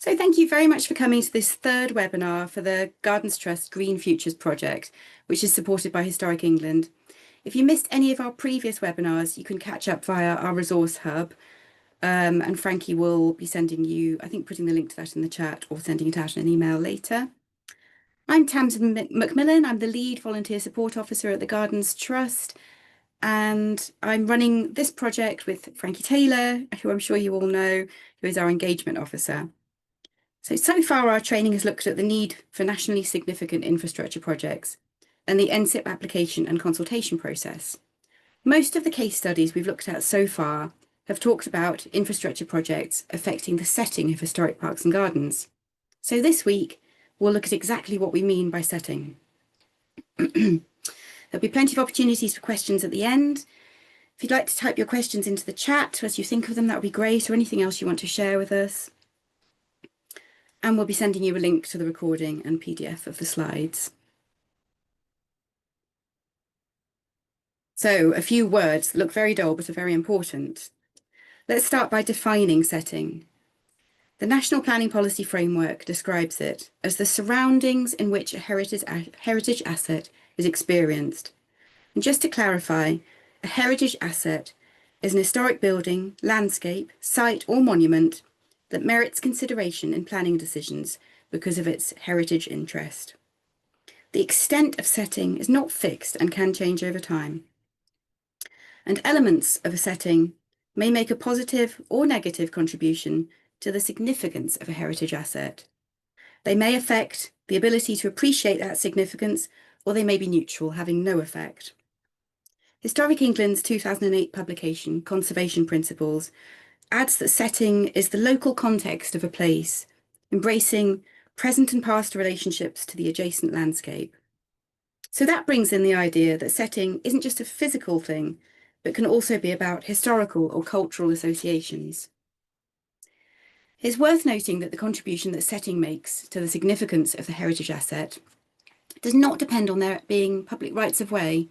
So thank you very much for coming to this third webinar for the Gardens Trust Green Futures project, which is supported by Historic England. If you missed any of our previous webinars, you can catch up via our resource hub, and Frankie will be sending you, I think, putting the link to that in the chat or sending it out in an email later. I'm Tamsin Macmillan. I'm the lead volunteer support officer at the Gardens Trust, and I'm running this project with Frankie Taylor, who I'm sure you all know, who is our engagement officer. So far our training has looked at the need for nationally significant infrastructure projects and the NSIP application and consultation process. Most of the case studies we've looked at so far have talked about infrastructure projects affecting the setting of historic parks and gardens. So this week, we'll look at exactly what we mean by setting. There'll be plenty of opportunities for questions at the end. If you'd like to type your questions into the chat as you think of them, that would be great, or anything else you want to share with us. And we'll be sending you a link to the recording and PDF of the slides. So a few words that look very dull but are very important. Let's start by defining setting. The National Planning Policy Framework describes it as the surroundings in which a heritage asset is experienced. And just to clarify, a heritage asset is an historic building, landscape, site or monument that merits consideration in planning decisions because of its heritage interest. The extent of setting is not fixed and can change over time. And elements of a setting may make a positive or negative contribution to the significance of a heritage asset. They may affect the ability to appreciate that significance, or they may be neutral, having no effect. Historic England's 2008 publication, Conservation Principles, adds that setting is the local context of a place, embracing present and past relationships to the adjacent landscape. So that brings in the idea that setting isn't just a physical thing, but can also be about historical or cultural associations. It's worth noting that the contribution that setting makes to the significance of the heritage asset does not depend on there being public rights of way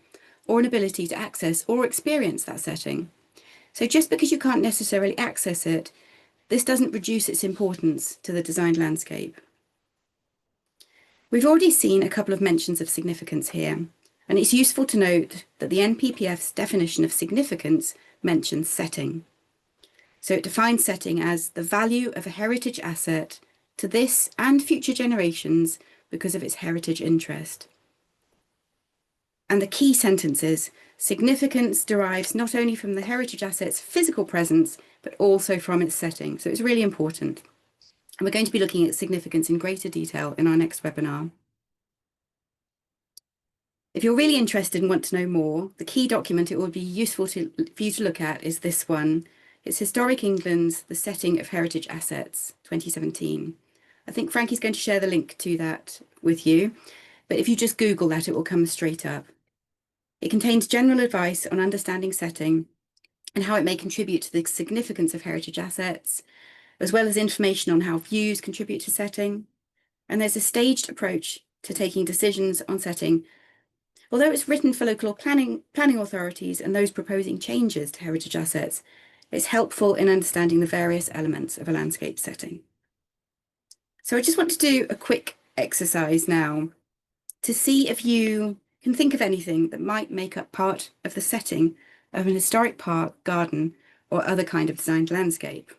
or an ability to access or experience that setting. So just because you can't necessarily access it, this doesn't reduce its importance to the designed landscape. We've already seen a couple of mentions of significance here, and it's useful to note that the NPPF's definition of significance mentions setting. So it defines setting as the value of a heritage asset to this and future generations because of its heritage interest. And the key sentence is, significance derives not only from the heritage asset's physical presence, but also from its setting. So it's really important. And we're going to be looking at significance in greater detail in our next webinar. If you're really interested and want to know more, the key document it would be useful for you to look at is this one. It's Historic England's The Setting of Heritage Assets, 2017. I think Frankie's going to share the link to that with you, but if you just Google that, it will come straight up. It contains general advice on understanding setting and how it may contribute to the significance of heritage assets, as well as information on how views contribute to setting. And there's a staged approach to taking decisions on setting. Although it's written for local planning authorities and those proposing changes to heritage assets, it's helpful in understanding the various elements of a landscape setting. So I just want to do a quick exercise now to see if you can think of anything that might make up part of the setting of an historic park, garden, or other kind of designed landscape.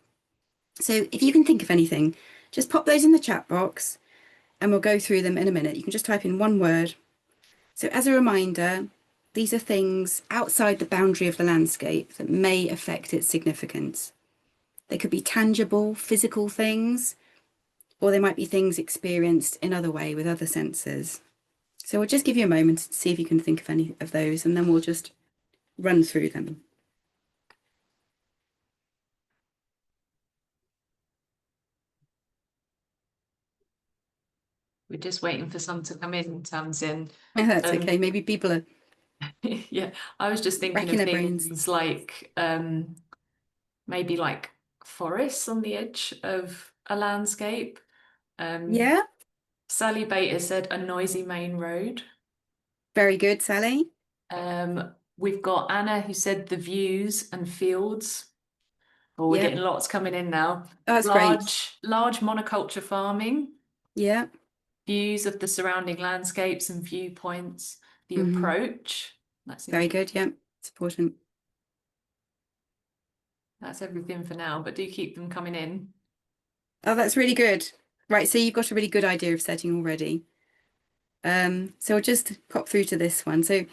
So if you can think of anything, just pop those in the chat box and we'll go through them in a minute. You can just type in one word. So as a reminder, these are things outside the boundary of the landscape that may affect its significance. They could be tangible, physical things, or they might be things experienced in other way with other senses. So we'll just give you a moment to see if you can think of any of those, and then we'll just run through them. We're just waiting for some to come in, Tamsin. That's okay. Maybe people are yeah, I was just thinking racking of their things brains. like maybe like forests on the edge of a landscape. Yeah, Sally Bater said a noisy main road. very good, Sally. We've got Anna who said the views and fields. Oh, we're Yeah. getting lots coming in now. Oh, that's great. Large monoculture farming, Yeah. views of the surrounding landscapes and viewpoints, the Hmm. approach. That's Very good. interesting. Yeah. It's important. That's everything for now, but do keep them coming in. Oh, that's really good. Right. So you've got a really good idea of setting already. So I'll just pop through to this one. So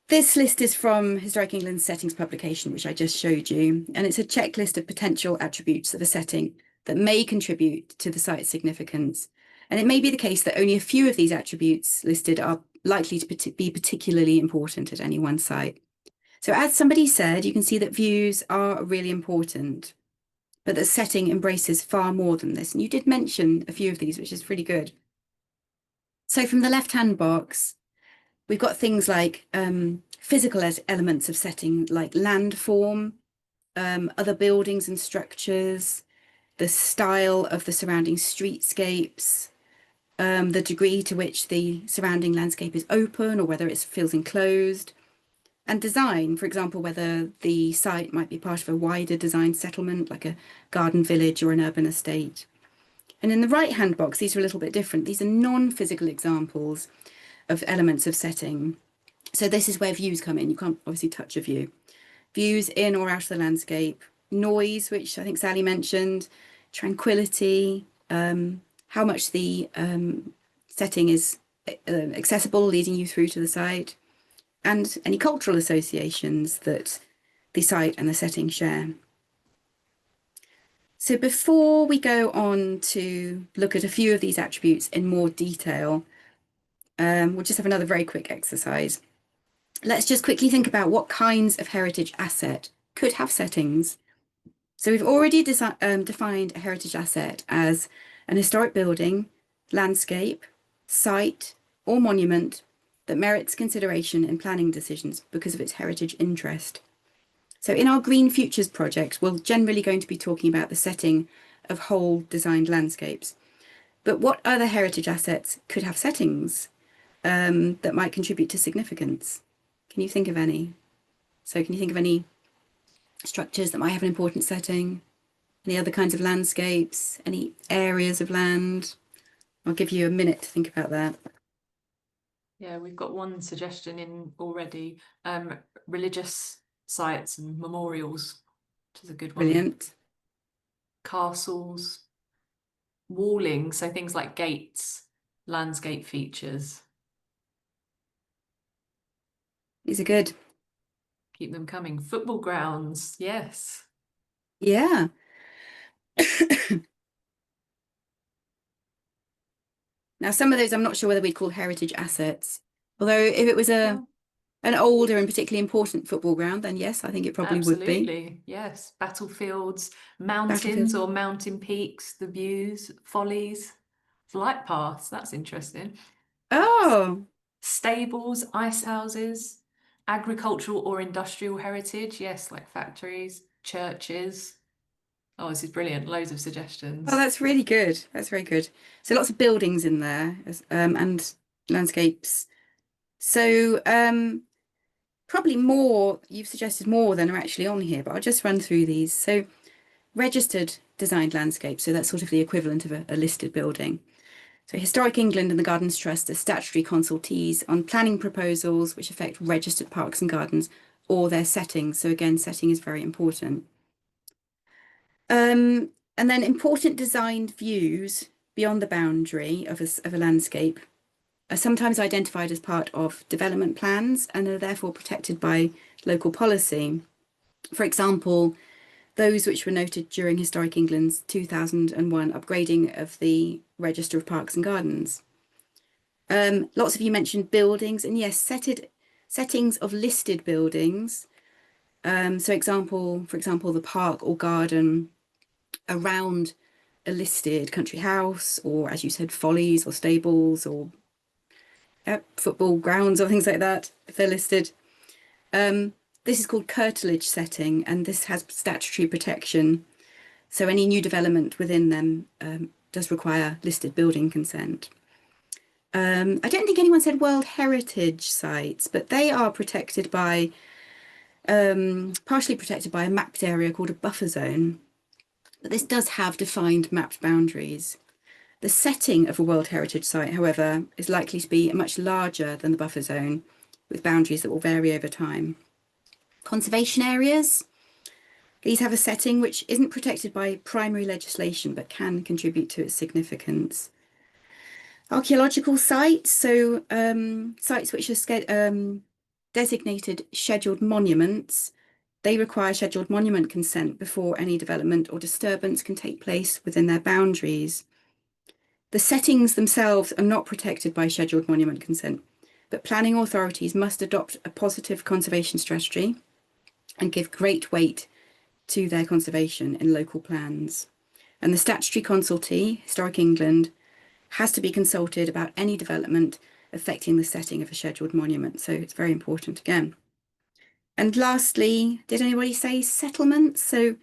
this list is from Historic England's settings publication, which I just showed you, and it's a checklist of potential attributes of a setting that may contribute to the site's significance. And it may be the case that only a few of these attributes listed are likely to be particularly important at any one site. So as somebody said, you can see that views are really important, but the setting embraces far more than this. And you did mention a few of these, which is really good. So from the left-hand box, we've got things like physical elements of setting, like landform, other buildings and structures, the style of the surrounding streetscapes, the degree to which the surrounding landscape is open or whether it feels enclosed, and design, for example, whether the site might be part of a wider design settlement, like a garden village or an urban estate. And in the right-hand box, these are a little bit different. These are non-physical examples of elements of setting. So this is where views come in. You can't obviously touch a view. Views in or out of the landscape, noise, which I think Sally mentioned, tranquility, how much the setting is accessible, leading you through to the site, and any cultural associations that the site and the setting share. So before we go on to look at a few of these attributes in more detail, we'll just have another very quick exercise. Let's just quickly think about what kinds of heritage asset could have settings. So we've already defined a heritage asset as an historic building, landscape, site, or monument that merits consideration in planning decisions because of its heritage interest. So in our Green Futures project, we're generally going to be talking about the setting of whole designed landscapes. But what other heritage assets could have settings that might contribute to significance? Can you think of any? So can you think of any structures that might have an important setting? Any other kinds of landscapes? Any areas of land? I'll give you a minute to think about that. Yeah, we've got one suggestion in already. Religious sites and memorials, which is a good one. Brilliant. Castles, walling, so things like gates, landscape features. These are good. Keep them coming. Football grounds, yes. Yeah. Now, some of those I'm not sure whether we'd call heritage assets. Although if it was an older and particularly important football ground, then yes, I think it probably would be. Absolutely, yes. Battlefields, mountains Battlefield. or mountain peaks, the views, follies, flight paths, that's interesting. Oh, Stables, ice houses, agricultural or industrial heritage, yes, like factories, churches. Oh, this is brilliant. Loads of suggestions. oh, that's really good. That's very good. So lots of buildings in there and landscapes. So probably more, you've suggested more than are actually on here, but I'll just run through these. So registered designed landscape, so that's sort of the equivalent of a listed building. So Historic England and the Gardens Trust are statutory consultees on planning proposals which affect registered parks and gardens or their settings. So again, setting is very important. And then important designed views beyond the boundary of a landscape are sometimes identified as part of development plans and are therefore protected by local policy. For example, those which were noted during Historic England's 2001 upgrading of the Register of Parks and Gardens. Lots of you mentioned buildings, and yes, settings of listed buildings. So for example, the park or garden around a listed country house, or as you said, follies or stables or football grounds or things like that, if they're listed. This is called curtilage setting, and this has statutory protection. So any new development within them does require listed building consent. I don't think anyone said World Heritage sites, but they are protected by partially protected by a mapped area called a buffer zone. But this does have defined mapped boundaries. The setting of a World Heritage Site, however, is likely to be much larger than the buffer zone, with boundaries that will vary over time. Conservation areas, these have a setting which isn't protected by primary legislation, but can contribute to its significance. Archaeological sites, so sites which are designated scheduled monuments, they require scheduled monument consent before any development or disturbance can take place within their boundaries. The settings themselves are not protected by scheduled monument consent, but planning authorities must adopt a positive conservation strategy and give great weight to their conservation in local plans. And the statutory consultee, Historic England, has to be consulted about any development affecting the setting of a scheduled monument. So it's very important again. And lastly, did anybody say settlements? So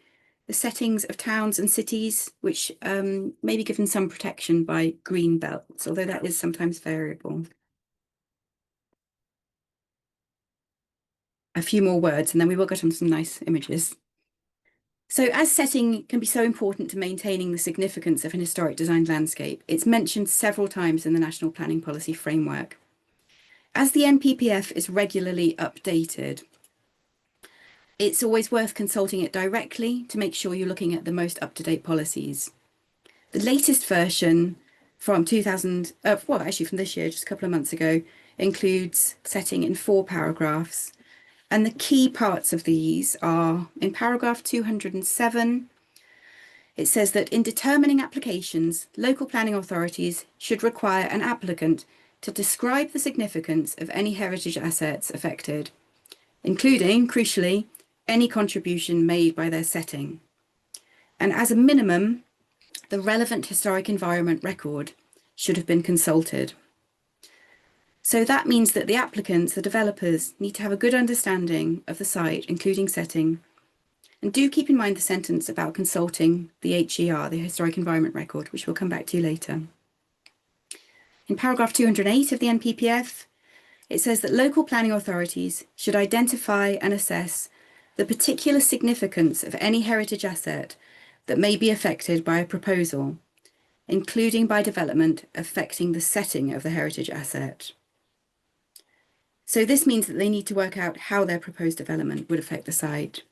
the settings of towns and cities, which may be given some protection by green belts, although that is sometimes variable. A few more words, and then we will get on some nice images. So as setting can be so important to maintaining the significance of an historic designed landscape, it's mentioned several times in the National Planning Policy Framework. As the NPPF is regularly updated, it's always worth consulting it directly to make sure you're looking at the most up-to-date policies. The latest version from from this year, just a couple of months ago, includes setting in 4 paragraphs. And the key parts of these are in paragraph 207, it says that in determining applications, local planning authorities should require an applicant to describe the significance of any heritage assets affected, including, crucially, any contribution made by their setting. And as a minimum, the relevant historic environment record should have been consulted. So that means that the applicants, the developers, need to have a good understanding of the site, including setting. And do keep in mind the sentence about consulting the HER, the Historic Environment Record, which we'll come back to later. In paragraph 208 of the NPPF, it says that local planning authorities should identify and assess the particular significance of any heritage asset that may be affected by a proposal, including by development affecting the setting of the heritage asset. So this means that they need to work out how their proposed development would affect the site.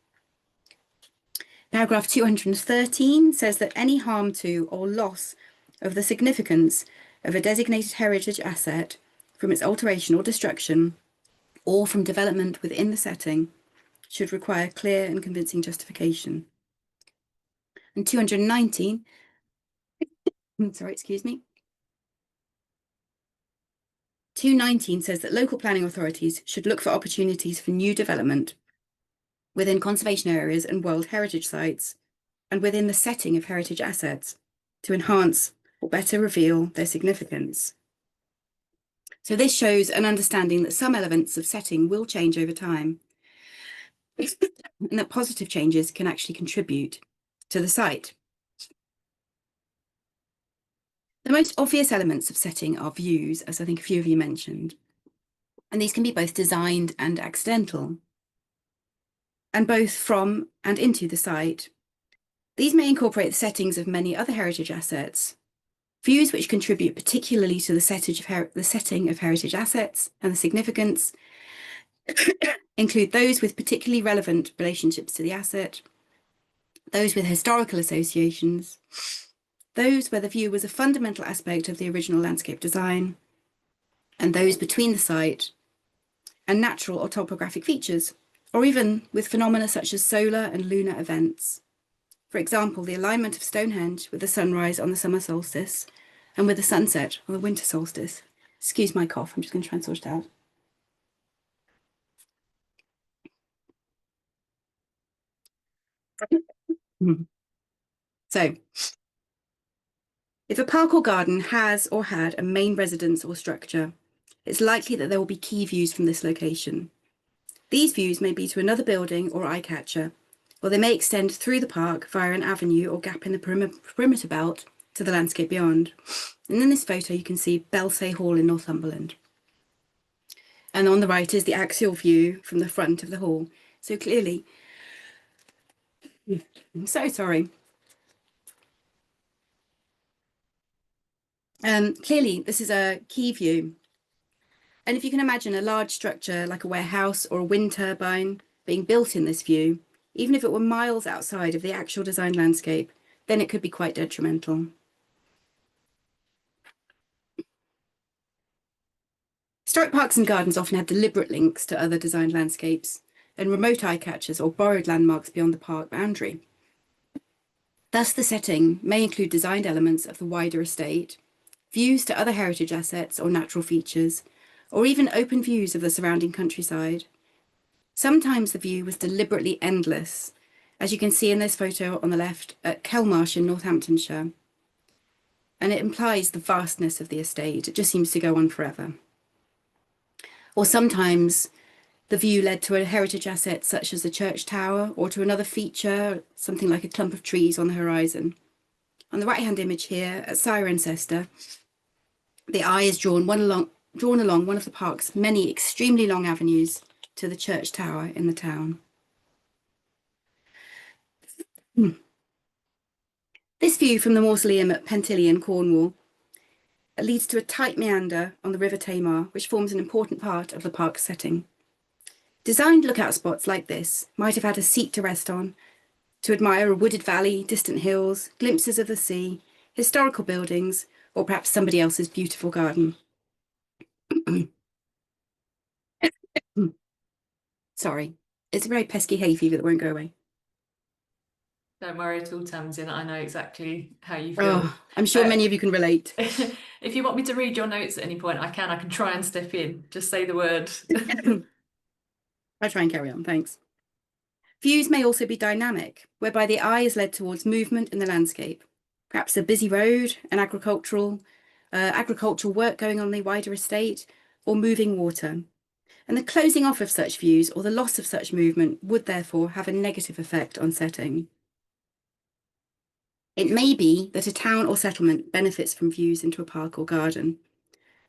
Paragraph 213 says that any harm to or loss of the significance of a designated heritage asset from its alteration or destruction, or from development within the setting, should require clear and convincing justification. And 219, sorry, excuse me. 219 says that local planning authorities should look for opportunities for new development within conservation areas and World Heritage Sites and within the setting of heritage assets to enhance or better reveal their significance. So this shows an understanding that some elements of setting will change over time and that positive changes can actually contribute to the site. The most obvious elements of setting are views, as I think a few of you mentioned, and these can be both designed and accidental, and both from and into the site. These may incorporate the settings of many other heritage assets. Views which contribute particularly to the setting of heritage assets and the significance include those with particularly relevant relationships to the asset, those with historical associations, those where the view was a fundamental aspect of the original landscape design, and those between the site and natural or topographic features, or even with phenomena such as solar and lunar events. For example, the alignment of Stonehenge with the sunrise on the summer solstice and with the sunset on the winter solstice. Excuse my cough, I'm just going to try and sort it out. So, if a park or garden has or had a main residence or structure, it's likely that there will be key views from this location. These views may be to another building or eye catcher, or they may extend through the park via an avenue or gap in the perimeter belt to the landscape beyond. And in this photo, you can see Belsay Hall in Northumberland. And on the right is the axial view from the front of the hall, So clearly, I'm so sorry. Clearly, this is a quay view. And if you can imagine a large structure like a warehouse or a wind turbine being built in this view, even if it were miles outside of the actual designed landscape, then it could be quite detrimental. Historic parks and gardens often have deliberate links to other designed landscapes and remote eye catchers or borrowed landmarks beyond the park boundary. Thus, the setting may include designed elements of the wider estate, views to other heritage assets or natural features, or even open views of the surrounding countryside. Sometimes the view was deliberately endless, as you can see in this photo on the left at Kelmarsh in Northamptonshire. And it implies the vastness of the estate. It just seems to go on forever. Or sometimes the view led to a heritage asset such as the church tower, or to another feature, something like a clump of trees on the horizon. On the right-hand image here at Cirencester, the eye is drawn along one of the park's many extremely long avenues to the church tower in the town. This view from the mausoleum at Pentilly in Cornwall leads to a tight meander on the River Tamar, which forms an important part of the park's setting. Designed lookout spots like this might have had a seat to rest on, to admire a wooded valley, distant hills, glimpses of the sea, historical buildings, or perhaps somebody else's beautiful garden. Sorry, it's a very pesky hay fever that won't go away. Don't worry at all, Tamsin. I know exactly how you feel. Oh, I'm sure many of you can relate. If you want me to read your notes at any point, I can try and step in. Just say the word. I'll try and carry on, thanks. Views may also be dynamic, whereby the eye is led towards movement in the landscape, perhaps a busy road, an agricultural work going on the wider estate, or moving water. And the closing off of such views or the loss of such movement would therefore have a negative effect on setting. It may be that a town or settlement benefits from views into a park or garden.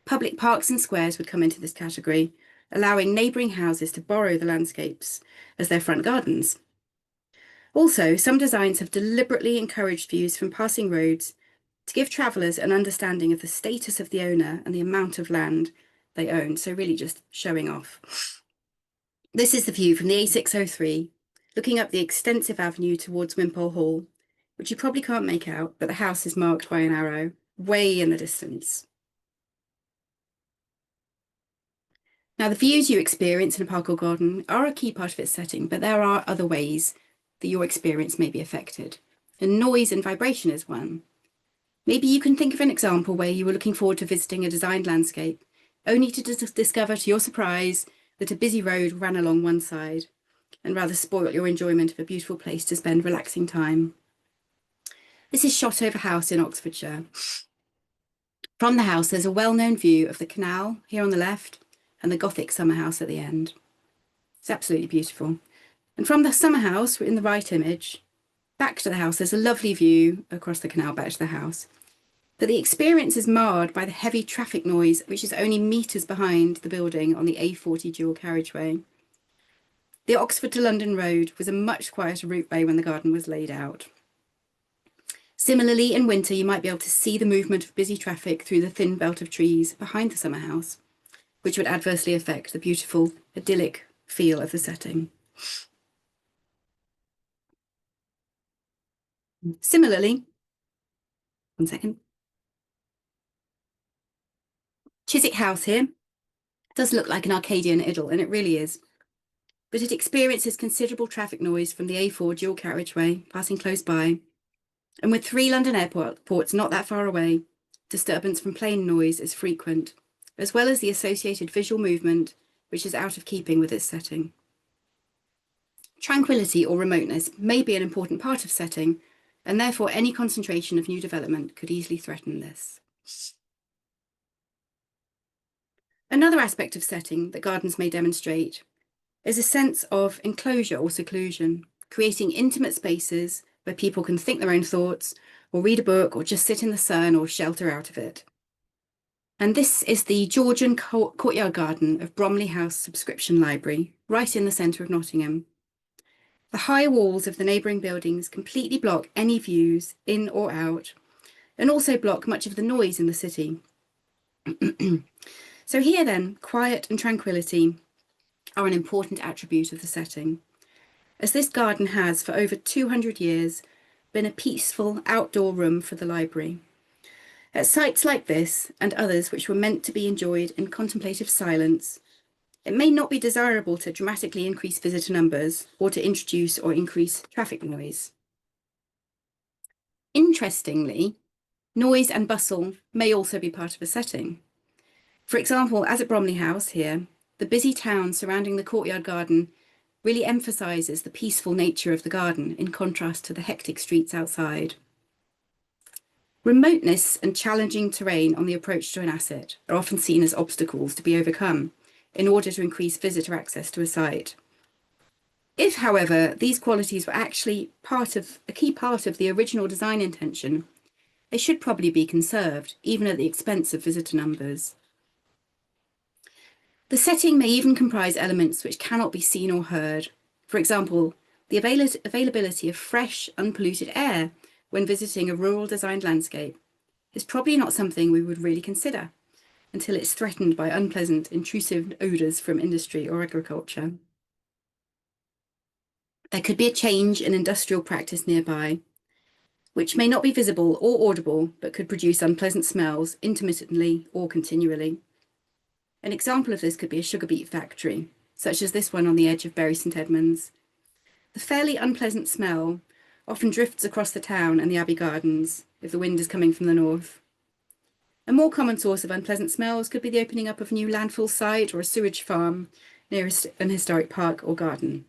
Public parks and squares would come into this category, allowing neighbouring houses to borrow the landscapes as their front gardens. Also, some designs have deliberately encouraged views from passing roads to give travellers an understanding of the status of the owner and the amount of land they own, so really just showing off. This is the view from the A603, looking up the extensive avenue towards Wimpole Hall, which you probably can't make out, but the house is marked by an arrow way in the distance. Now, the views you experience in a park or garden are a key part of its setting, but there are other ways that your experience may be affected. And noise and vibration is one. Maybe you can think of an example where you were looking forward to visiting a designed landscape, only to discover to your surprise that a busy road ran along one side and rather spoilt your enjoyment of a beautiful place to spend relaxing time. This is Shotover House in Oxfordshire. From the house, there's a well-known view of the canal here on the left and the Gothic summer house at the end. It's absolutely beautiful. And from the summer house, in the right image, back to the house, there's a lovely view across the canal back to the house. But the experience is marred by the heavy traffic noise, which is only metres behind the building on the A40 dual carriageway. The Oxford to London road was a much quieter routeway when the garden was laid out. Similarly, in winter, you might be able to see the movement of busy traffic through the thin belt of trees behind the summer house, which would adversely affect the beautiful, idyllic feel of the setting. Similarly, one second. Chiswick House here does look like an Arcadian idyll, and it really is. But it experiences considerable traffic noise from the A4 dual carriageway passing close by. And with 3 London airports not that far away, disturbance from plane noise is frequent, as well as the associated visual movement, which is out of keeping with its setting. Tranquility or remoteness may be an important part of setting, and therefore any concentration of new development could easily threaten this. Another aspect of setting that gardens may demonstrate is a sense of enclosure or seclusion, creating intimate spaces where people can think their own thoughts, or read a book, or just sit in the sun or shelter out of it. And this is the Georgian courtyard garden of Bromley House Subscription Library, right in the centre of Nottingham, The high walls of the neighbouring buildings completely block any views in or out, and also block much of the noise in the city. So here then, quiet and tranquility are an important attribute of the setting, as this garden has for over 200 years been a peaceful outdoor room for the library. At sites like this and others which were meant to be enjoyed in contemplative silence, it may not be desirable to dramatically increase visitor numbers or to introduce or increase traffic noise. Interestingly, noise and bustle may also be part of a setting. For example, as at Bromley House here, the busy town surrounding the courtyard garden really emphasises the peaceful nature of the garden in contrast to the hectic streets outside. Remoteness and challenging terrain on the approach to an asset are often seen as obstacles to be overcome in order to increase visitor access to a site. If, however, these qualities were actually a key part of the original design intention, they should probably be conserved, even at the expense of visitor numbers. The setting may even comprise elements which cannot be seen or heard. For example, the availability of fresh, unpolluted air when visiting a rural designed landscape is probably not something we would really consider until it's threatened by unpleasant, intrusive odours from industry or agriculture. There could be a change in industrial practice nearby, which may not be visible or audible, but could produce unpleasant smells intermittently or continually. An example of this could be a sugar beet factory, such as this one on the edge of Bury St Edmunds. The fairly unpleasant smell often drifts across the town and the Abbey Gardens if the wind is coming from the north. A more common source of unpleasant smells could be the opening up of a new landfill site or a sewage farm near an historic park or garden.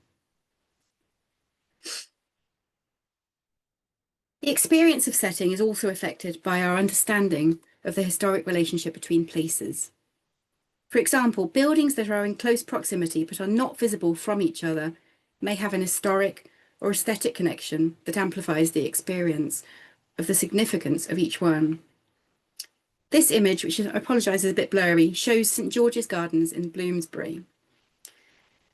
The experience of setting is also affected by our understanding of the historic relationship between places. For example, buildings that are in close proximity but are not visible from each other may have an historic or aesthetic connection that amplifies the experience of the significance of each one. This image, which I apologise is a bit blurry, shows St George's Gardens in Bloomsbury.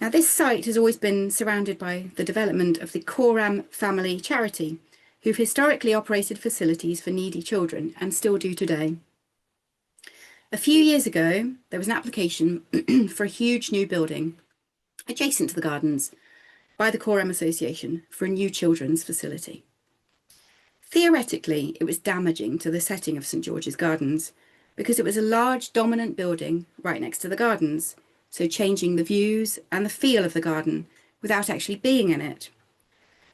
Now, this site has always been surrounded by the development of the Coram family charity, who've historically operated facilities for needy children and still do today. A few years ago, there was an application for a huge new building adjacent to the gardens by the Coram Association for a new children's facility. Theoretically, it was damaging to the setting of St George's Gardens because it was a large dominant building right next to the gardens, so changing the views and the feel of the garden without actually being in it.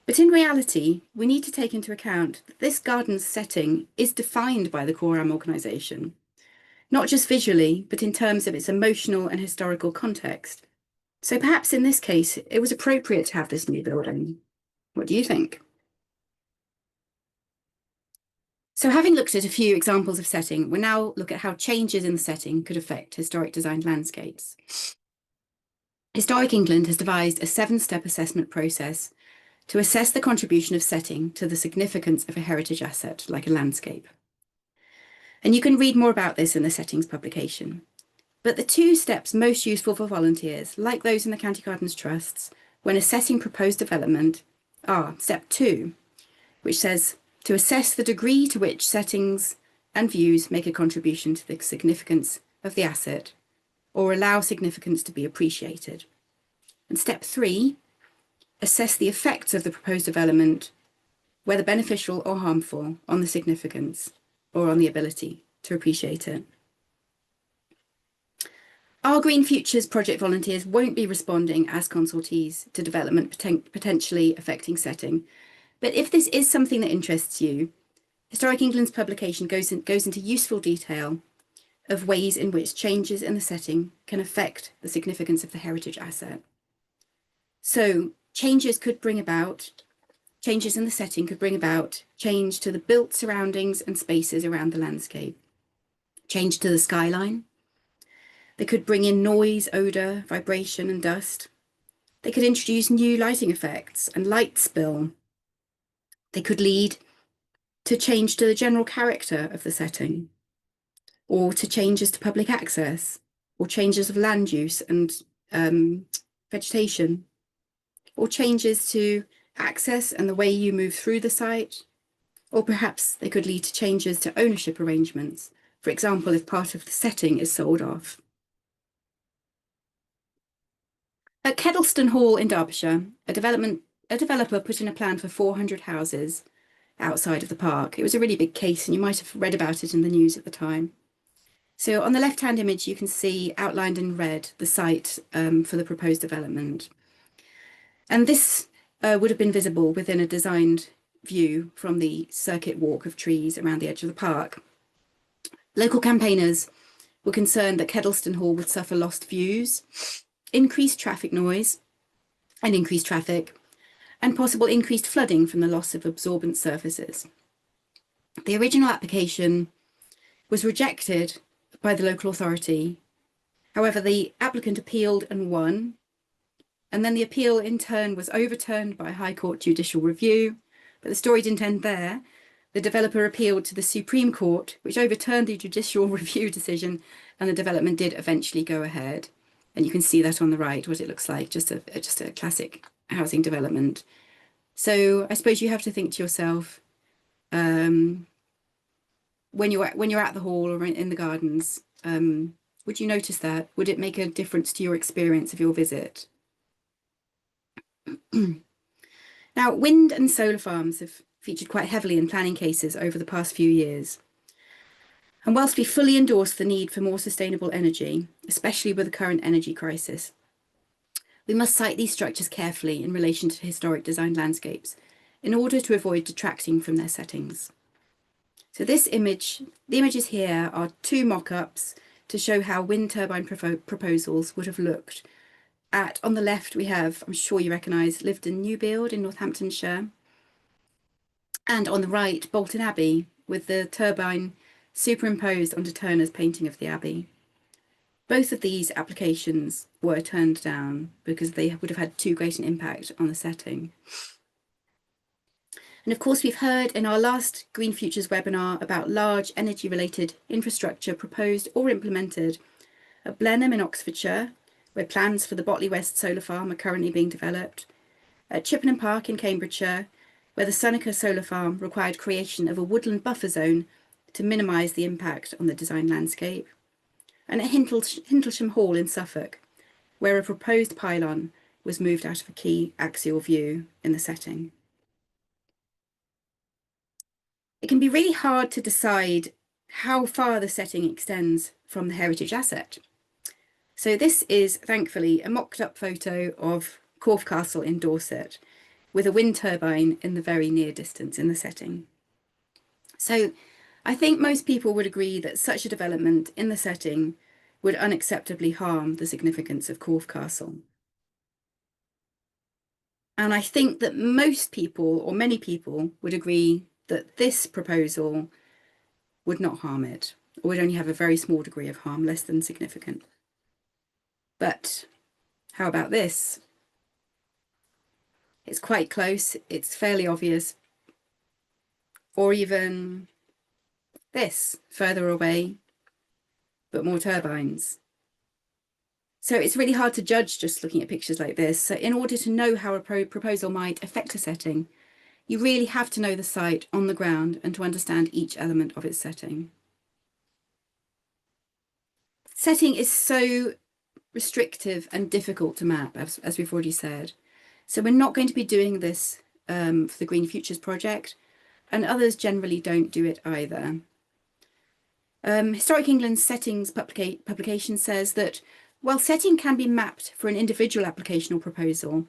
But in reality, we need to take into account that this garden's setting is defined by the Coram organisation, not just visually, but in terms of its emotional and historical context. So perhaps in this case, it was appropriate to have this new building. What do you think? So having looked at a few examples of setting, we'll now look at how changes in the setting could affect historic designed landscapes. Historic England has devised a 7-step assessment process to assess the contribution of setting to the significance of a heritage asset like a landscape. And you can read more about this in the settings publication. But the 2 steps most useful for volunteers, like those in the County Gardens Trusts, when assessing proposed development are step 2, which says to assess the degree to which settings and views make a contribution to the significance of the asset or allow significance to be appreciated. And step 3, assess the effects of the proposed development, whether beneficial or harmful, on the significance or on the ability to appreciate it. Our Green Futures project volunteers won't be responding as consultees to development potentially affecting setting, but if this is something that interests you, Historic England's publication goes into useful detail of ways in which changes in the setting can affect the significance of the heritage asset. So changes in the setting could bring about change to the built surroundings and spaces around the landscape, change to the skyline. They could bring in noise, odour, vibration and dust. They could introduce new lighting effects and light spill. They could lead to change to the general character of the setting, or to changes to public access, or changes of land use and vegetation, or changes to access and the way you move through the site, or perhaps they could lead to changes to ownership arrangements, for example, if part of the setting is sold off. At Kedleston Hall in Derbyshire, a developer put in a plan for 400 houses outside of the park. It was a really big case, and you might have read about it in the news at the time. So on the left-hand image, you can see outlined in red the site for the proposed development. And this would have been visible within a designed view from the circuit walk of trees around the edge of the park. Local campaigners were concerned that Kedleston Hall would suffer lost views, increased traffic noise and increased traffic, and possible increased flooding from the loss of absorbent surfaces. The original application was rejected by the local authority. However, the applicant appealed and won, and then the appeal in turn was overturned by High Court judicial review. But the story didn't end there. The developer appealed to the Supreme Court, which overturned the judicial review decision, and the development did eventually go ahead. And you can see that on the right, what it looks like, just a classic housing development. So I suppose you have to think to yourself, when you're at the hall or in the gardens, would you notice that? Would it make a difference to your experience of your visit? Now, wind and solar farms have featured quite heavily in planning cases over the past few years. And whilst we fully endorse the need for more sustainable energy, especially with the current energy crisis, we must site these structures carefully in relation to historic designed landscapes in order to avoid detracting from their settings. So the images here are two mock-ups to show how wind turbine proposals would have looked. On the left, we have, I'm sure you recognise, Lyveden Newfield in Northamptonshire. And on the right, Bolton Abbey, with the turbine superimposed onto Turner's painting of the Abbey. Both of these applications were turned down because they would have had too great an impact on the setting. And of course, we've heard in our last Green Futures webinar about large energy-related infrastructure proposed or implemented at Blenheim in Oxfordshire, where plans for the Botley West solar farm are currently being developed, at Chippenham Park in Cambridgeshire, where the Sonica solar farm required creation of a woodland buffer zone to minimise the impact on the design landscape, and at Hindlesham Hall in Suffolk, where a proposed pylon was moved out of a key axial view in the setting. It can be really hard to decide how far the setting extends from the heritage asset. So this is, thankfully, a mocked-up photo of Corfe Castle in Dorset, with a wind turbine in the very near distance in the setting. So I think most people would agree that such a development in the setting would unacceptably harm the significance of Corfe Castle. And I think that most people, or many people, would agree that this proposal would not harm it, or would only have a very small degree of harm, less than significant. But how about this? It's quite close, it's fairly obvious. Or even this, further away, but more turbines. So it's really hard to judge just looking at pictures like this. So in order to know how a proposal might affect a setting, you really have to know the site on the ground and to understand each element of its setting. Setting is so restrictive and difficult to map, as we've already said. So we're not going to be doing this for the Green Futures project, and others generally don't do it either. Historic England's settings publication says that while setting can be mapped for an individual application or proposal,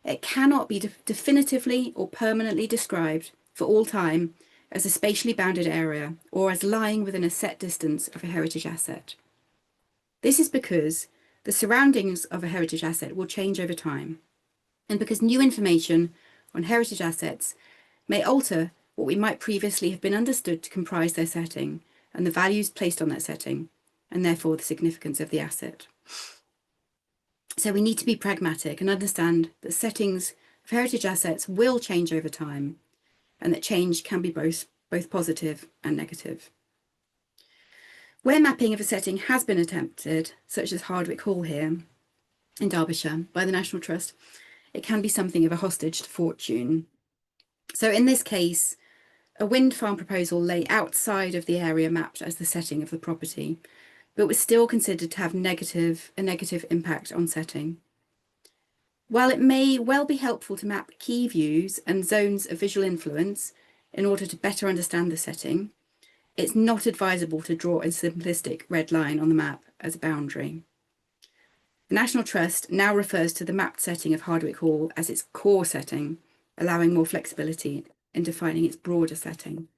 it cannot be definitively or permanently described for all time as a spatially bounded area or as lying within a set distance of a heritage asset. This is because the surroundings of a heritage asset will change over time, and because new information on heritage assets may alter what we might previously have been understood to comprise their setting and the values placed on that setting, and therefore the significance of the asset. So we need to be pragmatic and understand that settings of heritage assets will change over time, and that change can be both positive and negative. Where mapping of a setting has been attempted, such as Hardwick Hall here in Derbyshire by the National Trust, it can be something of a hostage to fortune. So in this case, a wind farm proposal lay outside of the area mapped as the setting of the property, but was still considered to have a negative impact on setting. While it may well be helpful to map key views and zones of visual influence in order to better understand the setting, it's not advisable to draw a simplistic red line on the map as a boundary. The National Trust now refers to the mapped setting of Hardwick Hall as its core setting, allowing more flexibility in defining its broader setting.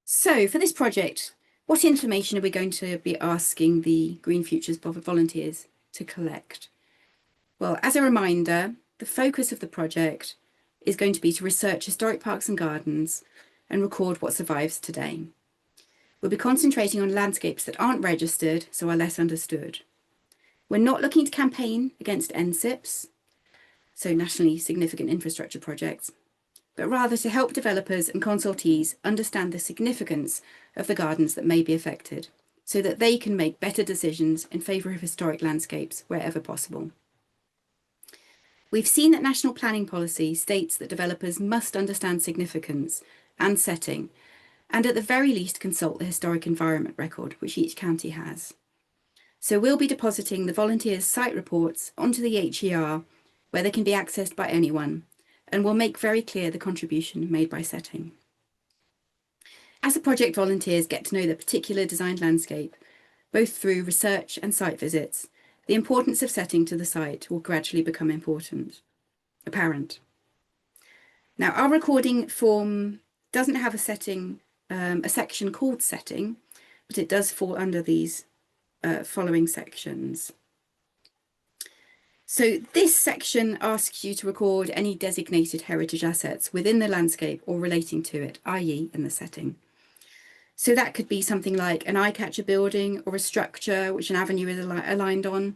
So for this project, what information are we going to be asking the Green Futures volunteers to collect? Well, as a reminder, the focus of the project is going to be to research historic parks and gardens and record what survives today. We'll be concentrating on landscapes that aren't registered, so are less understood. We're not looking to campaign against NSIPs, so nationally significant infrastructure projects, but rather to help developers and consultees understand the significance of the gardens that may be affected, so that they can make better decisions in favour of historic landscapes wherever possible. We've seen that national planning policy states that developers must understand significance and setting, and at the very least consult the historic environment record, which each county has. So we'll be depositing the volunteers' site reports onto the HER, where they can be accessed by anyone, and we'll make very clear the contribution made by setting. As the project volunteers get to know the particular designed landscape, both through research and site visits, the importance of setting to the site will gradually become apparent. Now, our recording form doesn't have a section called setting, but it does fall under these following sections. So this section asks you to record any designated heritage assets within the landscape or relating to it, i.e. in the setting. So that could be something like an eye-catcher building or a structure which an avenue is aligned on,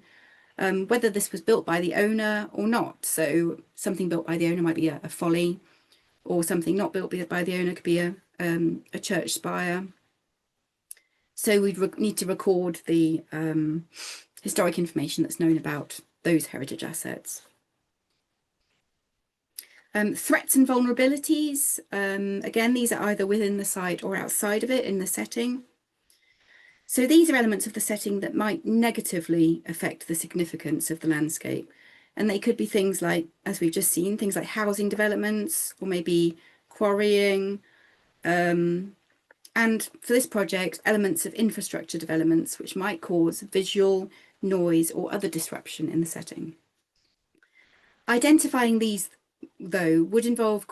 whether this was built by the owner or not. So something built by the owner might be a folly, or something not built by the owner could be a church spire. So we'd need to record the historic information that's known about those heritage assets. Threats and vulnerabilities, again, these are either within the site or outside of it in the setting. So these are elements of the setting that might negatively affect the significance of the landscape. And they could be things like, as we've just seen, things like housing developments, or maybe quarrying. And for this project, elements of infrastructure developments, which might cause visual, noise, or other disruption in the setting. Identifying these, though, would involve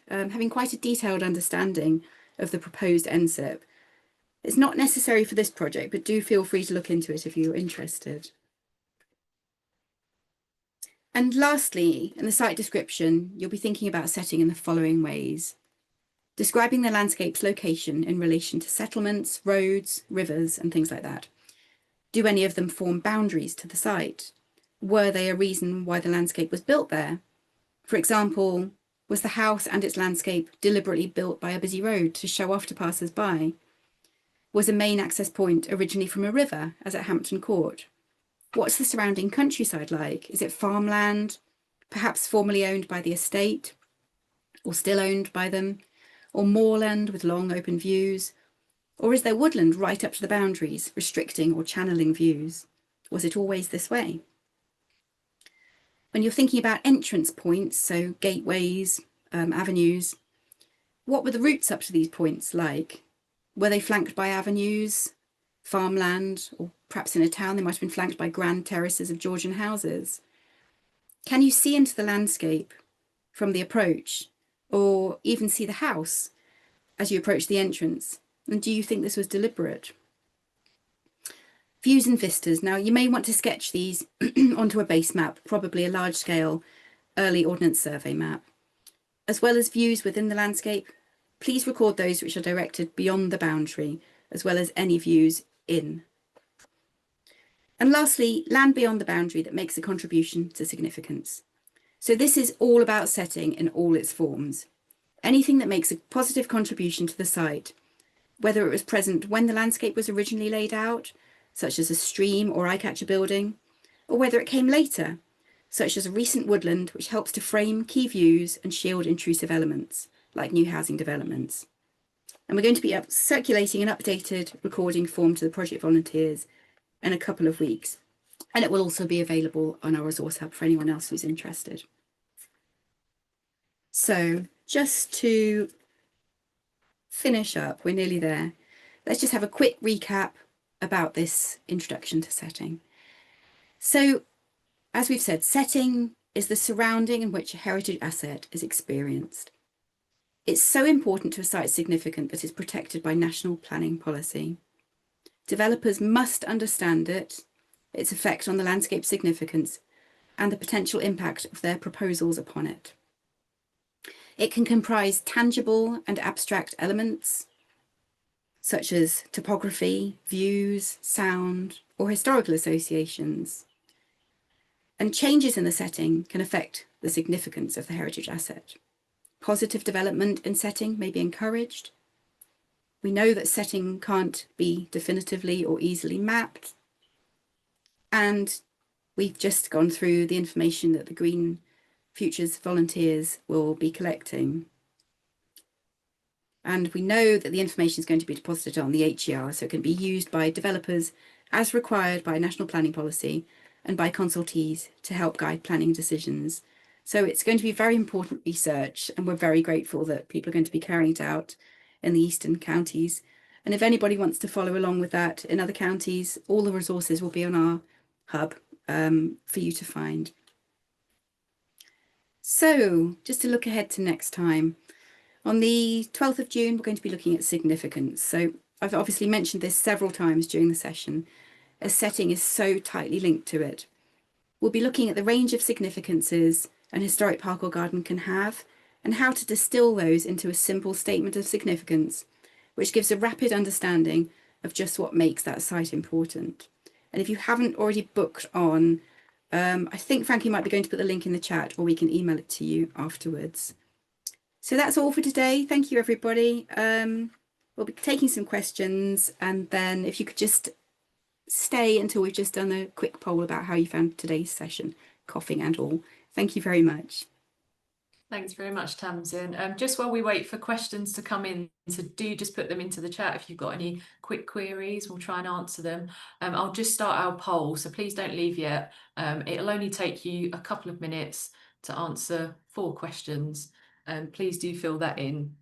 having quite a detailed understanding of the proposed NSIP. It's not necessary for this project, but do feel free to look into it if you're interested. And lastly, in the site description, you'll be thinking about setting in the following ways. Describing the landscape's location in relation to settlements, roads, rivers, and things like that. Do any of them form boundaries to the site? Were they a reason why the landscape was built there? For example, was the house and its landscape deliberately built by a busy road to show off to passers-by? Was a main access point originally from a river, as at Hampton Court? What's the surrounding countryside like? Is it farmland, perhaps formerly owned by the estate, or still owned by them, or moorland with long open views? Or is there woodland right up to the boundaries, restricting or channeling views? Was it always this way? When you're thinking about entrance points, so gateways, avenues, what were the routes up to these points like? Were they flanked by avenues, farmland, or perhaps in a town they might have been flanked by grand terraces of Georgian houses? Can you see into the landscape from the approach, or even see the house as you approach the entrance? And do you think this was deliberate? Views and vistas. Now, you may want to sketch these onto a base map, probably a large-scale early Ordnance Survey map. As well as views within the landscape, please record those which are directed beyond the boundary, as well as any views in. And lastly, land beyond the boundary that makes a contribution to significance. So this is all about setting in all its forms. Anything that makes a positive contribution to the site, whether it was present when the landscape was originally laid out, such as a stream or eye-catcher building, or whether it came later, such as a recent woodland, which helps to frame key views and shield intrusive elements, like new housing developments. And we're going to be circulating an updated recording form to the project volunteers in a couple of weeks. And it will also be available on our resource hub for anyone else who's interested. So just to finish up, we're nearly there. Let's just have a quick recap about this introduction to setting. So, as we've said, setting is the surrounding in which a heritage asset is experienced. It's so important to a site's significance that it's protected by national planning policy. Developers must understand it, its effect on the landscape significance, and the potential impact of their proposals upon it. It can comprise tangible and abstract elements, such as topography, views, sound, or historical associations. And changes in the setting can affect the significance of the heritage asset. Positive development in setting may be encouraged. We know that setting can't be definitively or easily mapped. And we've just gone through the information that the Green Futures volunteers will be collecting. And we know that the information is going to be deposited on the HER, so it can be used by developers as required by national planning policy and by consultees to help guide planning decisions. So it's going to be very important research, and we're very grateful that people are going to be carrying it out in the eastern counties. And if anybody wants to follow along with that in other counties, all the resources will be on our hub for you to find. So just to look ahead to next time, on the 12th of June, we're going to be looking at significance. So I've obviously mentioned this several times during the session, as setting is so tightly linked to it. We'll be looking at the range of significances an historic park or garden can have, and how to distill those into a simple statement of significance, which gives a rapid understanding of just what makes that site important. And if you haven't already booked on, I think Frankie might be going to put the link in the chat, or we can email it to you afterwards. So that's all for today. Thank you, everybody. We'll be taking some questions, and then if you could just stay until we've just done a quick poll about how you found today's session, coughing and all. Thank you very much. Thanks very much, Tamsin. Just while we wait for questions to come in, so do just put them into the chat if you've got any quick queries. We'll try and answer them. I'll just start our poll, so please don't leave yet. It'll only take you a couple of minutes to answer 4 questions. Please do fill that in.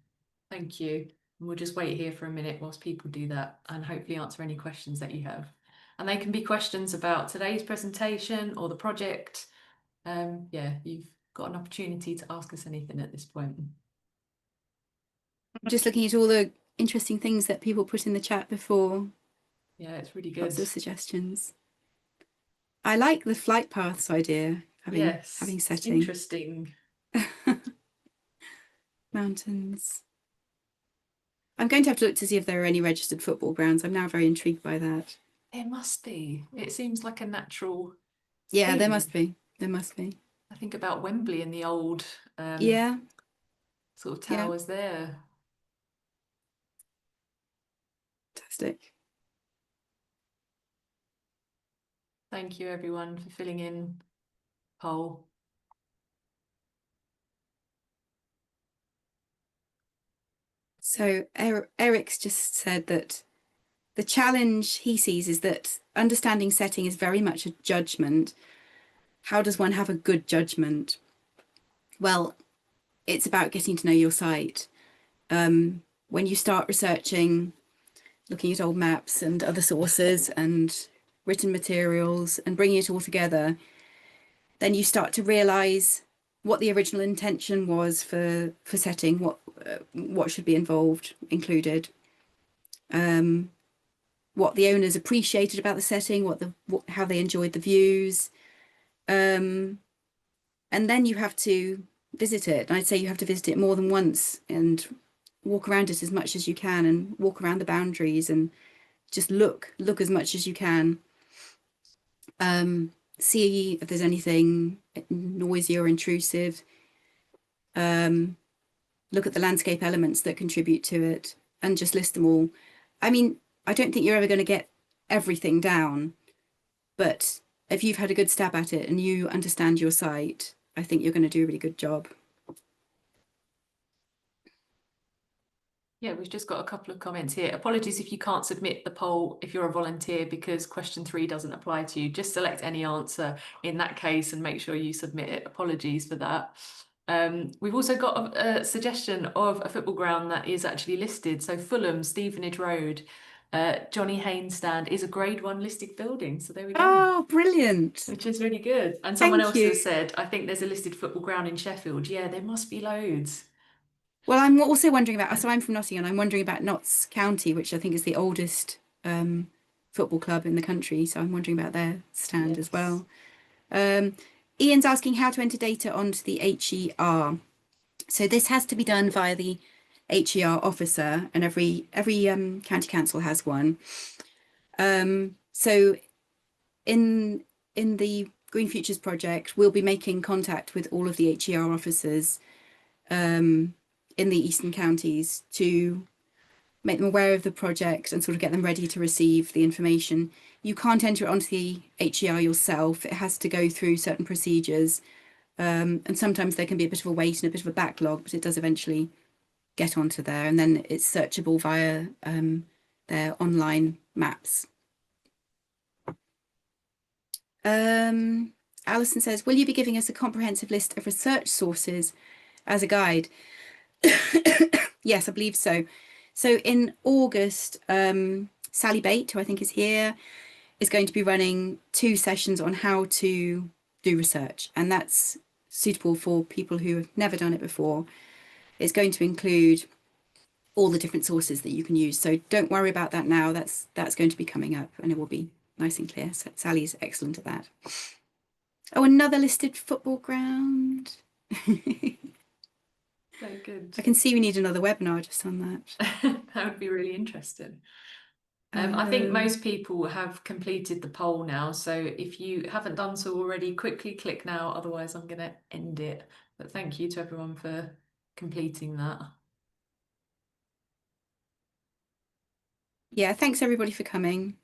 Thank you. And we'll just wait here for a minute whilst people do that, and hopefully answer any questions that you have. And they can be questions about today's presentation or the project. Yeah, you've got an opportunity to ask us anything at this point. I'm just looking at all the interesting things that people put in the chat before. Yeah, it's really good. Lots of suggestions. I like the flight paths idea, having setting. Interesting. Mountains. I'm going to have to look to see if there are any registered football grounds. I'm now very intrigued by that. There must be. It seems like a natural Yeah, thing. there must be. There must be. I think about Wembley and the old yeah, sort of towers there. Fantastic. Thank you, everyone, for filling in poll. So Eric's just said that the challenge he sees is that understanding setting is very much a judgment. How does one have a good judgment? Well, it's about getting to know your site. When you start researching, looking at old maps and other sources and written materials and bringing it all together, then you start to realize what the original intention was for setting, what should be included, what the owners appreciated about the setting, how they enjoyed the views, and then you have to visit it. And I'd say you have to visit it more than once and walk around it as much as you can, and walk around the boundaries and just look as much as you can. See if there's anything noisy or intrusive. Look at the landscape elements that contribute to it, and just list them all. I mean, I don't think you're ever going to get everything down, but if you've had a good stab at it and you understand your site, I think you're going to do a really good job. Yeah, we've just got a couple of comments here. Apologies if you can't submit the poll if you're a volunteer because question 3 doesn't apply to you. Just select any answer in that case and make sure you submit it. Apologies for that. We've also got a suggestion of a football ground that is actually listed. So Fulham, Stevenage Road, Johnny Haynes Stand is a Grade 1 listed building. So there we go. Oh, brilliant. Which is really good. And someone Thank else you. has said, I think there's a listed football ground in Sheffield. Yeah, there must be loads. Well, I'm also wondering about, so I'm from Nottingham, I'm wondering about Notts County, which I think is the oldest football club in the country. So I'm wondering about their stand as well. Ian's asking how to enter data onto the HER. So this has to be done via the HER officer, and every county council has one. So in the Green Futures project, we'll be making contact with all of the HER officers in the eastern counties to make them aware of the project and sort of get them ready to receive the information. You can't enter it onto the HER yourself. It has to go through certain procedures. And sometimes there can be a bit of a wait and a bit of a backlog, but it does eventually get onto there. And then it's searchable via their online maps. Alison says, will you be giving us a comprehensive list of research sources as a guide? Yes, I believe so. So in August, Sally Bate, who I think is here, is going to be running 2 sessions on how to do research, and that's suitable for people who have never done it before. It's going to include all the different sources that you can use. So don't worry about that now. That's going to be coming up, and it will be nice and clear. So Sally's excellent at that. Oh, another listed football ground. Very good. I can see we need another webinar just on that. That would be really interesting. I think most people have completed the poll now, so if you haven't done so already, quickly click now, otherwise I'm going to end it. But thank you to everyone for completing that. Yeah, thanks everybody for coming.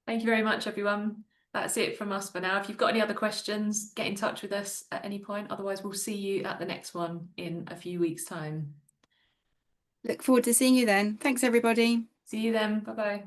Thank you very much, everyone. That's it from us for now. If you've got any other questions, get in touch with us at any point. Otherwise, we'll see you at the next one in a few weeks' time. Look forward to seeing you then. Thanks, everybody. See you then. Bye-bye.